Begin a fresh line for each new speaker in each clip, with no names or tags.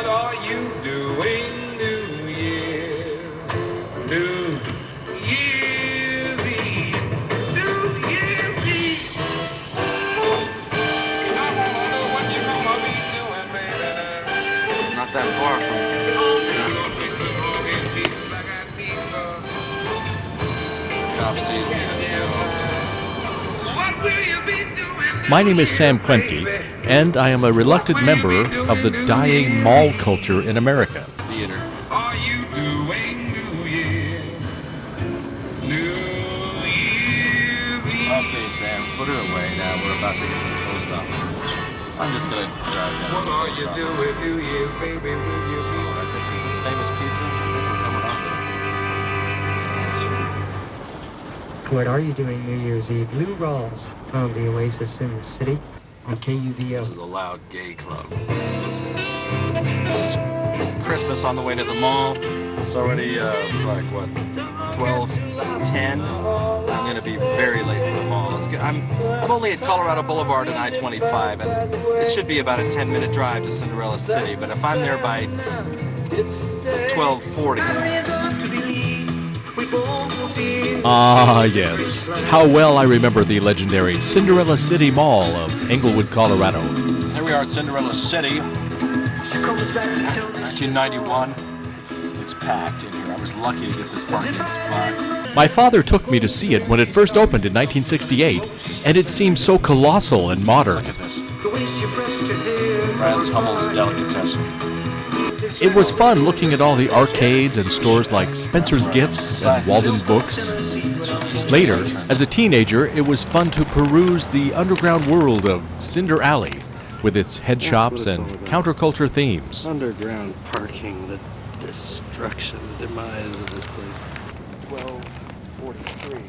What are you doing New Year's? New Year's Eve. New Year's Eve. I wanna know what you gonna be doing, baby.
Not that far from. Cop sees me.
What will you be doing?
My name is Sam Klemke, and I am a reluctant member of the dying mall culture in America.
Theater.
Are you doing New Year's? New Year's Eve.
Okay, Sam, put her away now. We're about to get to the post office. I'm just gonna drive down
What
to the
are
post
you
office.
doing New Year's, baby? Will you be?
I think this is famous pizza. I think we're coming up there.
What are you doing New Year's Eve? Lou Rawls from the Oasis in the City on KUVO.
This is a loud gay club. This is Christmas on the way to the mall. It's already, like, what, 12:10? I'm going to be very late for the mall. I'm only at Colorado Boulevard and I-25, and this should be about a 10-minute drive to Cinderella City, but if I'm there by 12:40...
Ah, yes. How well I remember the legendary Cinderella City Mall of Englewood, Colorado.
Here we are at Cinderella City, 1991. It's packed in here. I was lucky to get this parking spot.
My father took me to see it when it first opened in 1968, and it seemed so colossal and modern.
Look at this. Franz Hummel's delicatessen.
It was fun looking at all the arcades and stores like Spencer's Gifts and Walden Books. Later, as a teenager, it was fun to peruse the underground world of Cinder Alley with its head shops and counterculture themes.
Underground parking, the destruction, the demise of this place. 12:43.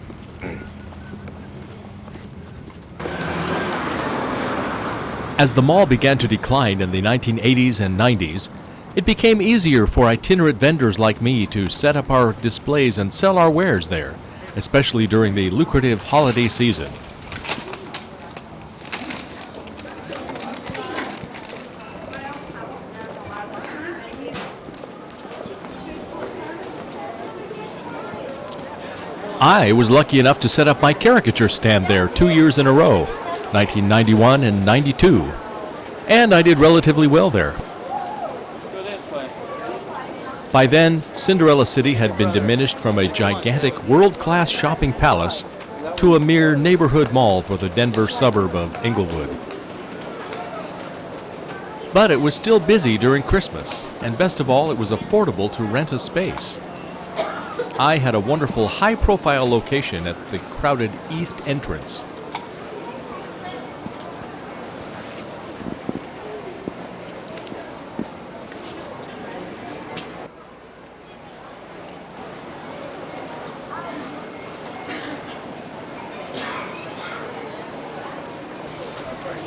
As the mall began to decline in the 1980s and 90s, it became easier for itinerant vendors like me to set up our displays and sell our wares there, especially during the lucrative holiday season. I was lucky enough to set up my caricature stand there 2 years in a row, 1991 and 92, and I did relatively well there. By then, Cinderella City had been diminished from a gigantic world-class shopping palace to a mere neighborhood mall for the Denver suburb of Englewood. But it was still busy during Christmas, and best of all, it was affordable to rent a space. I had a wonderful high-profile location at the crowded east entrance.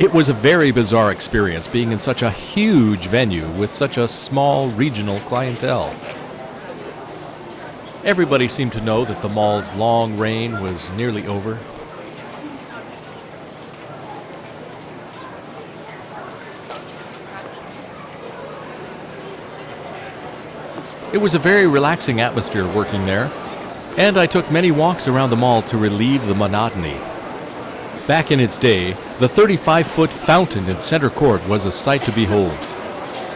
It was a very bizarre experience being in such a huge venue with such a small regional clientele. Everybody seemed to know that the mall's long reign was nearly over. It was a very relaxing atmosphere working there, and I took many walks around the mall to relieve the monotony. Back in its day, the 35-foot fountain in center court was a sight to behold,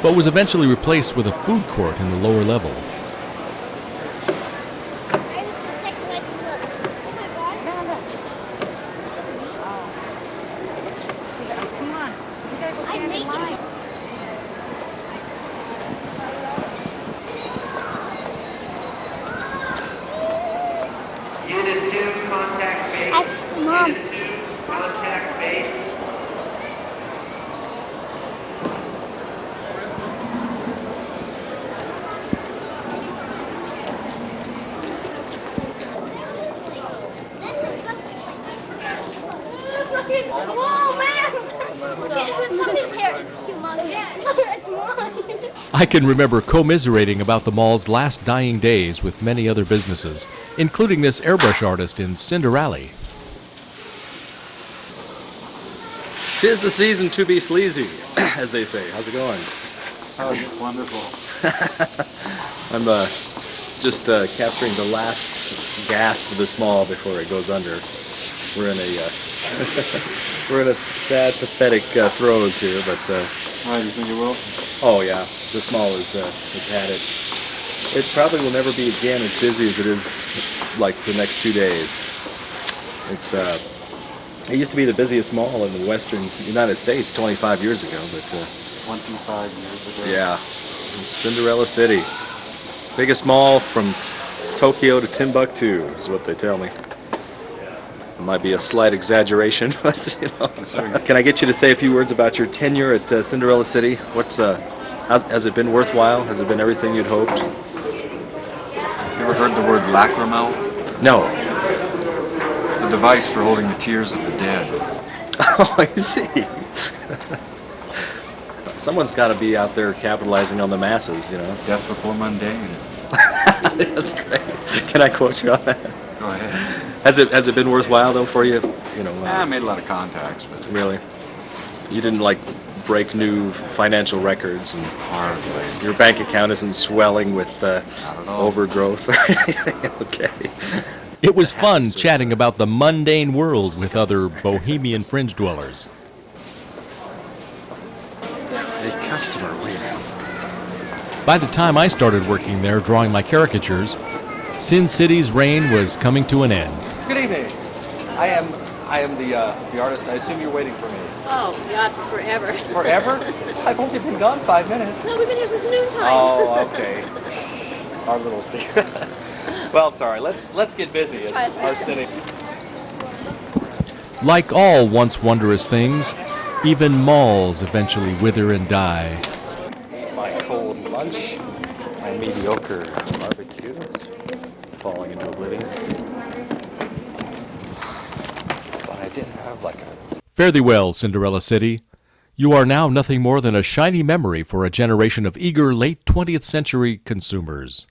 but was eventually replaced with a food court in the lower level.
Unit 2, contact base.
Mom.
Unit 2, contact base.
Whoa, man! Look at who's somebody's hair is humongous. It's mine.
I can remember commiserating about the mall's last dying days with many other businesses, including this airbrush artist in Cinder Alley.
'Tis the season to be sleazy, as they say. How's it going?
Oh, it's wonderful.
I'm just capturing the last gasp of this mall before it goes under. We're in a we're in a sad, pathetic throes here, but
All right, you think it will?
oh yeah, this mall has had it. It probably will never be again as busy as it is like the next 2 days. It's it used to be the busiest mall in the western United States 25 years ago, but
25 years ago.
yeah, Cinderella City, biggest mall from Tokyo to Timbuktu is what they tell me. It might be a slight exaggeration, but you know. Can I get you to say a few words about your tenure at Cinderella City? Has it been worthwhile? Has it been everything you'd hoped?
Ever heard the word lacrimel?
No.
It's a device for holding the tears of the dead.
Oh, I see. Someone's got to be out there capitalizing on the masses, you know.
Death before mundane.
That's great. Can I quote you on that?
Go ahead.
Has it been worthwhile though for you? You know.
I made a lot of contacts, but
Really? You didn't like break new financial records, and
hardly.
your bank account isn't swelling with
Not at all.
overgrowth or anything. Okay. It was fun chatting about the mundane world with other bohemian fringe dwellers.
A customer waiting.
By the time I started working there drawing my caricatures, Sin City's reign was coming to an end.
Good evening. I am the artist. I assume you're waiting for me.
Oh, God, forever.
Forever? I've only been gone 5 minutes.
No, we've been here since noontime.
Oh, okay. Our little secret. Well, sorry. Let's get busy.
Let's try it.
Our city.
Like all once wondrous things, even malls eventually wither and die.
My cold lunch, my mediocre barbecue, falling into oblivion. But I didn't have like a...
Fare thee well, Cinderella City. You are now nothing more than a shiny memory for a generation of eager late 20th century consumers.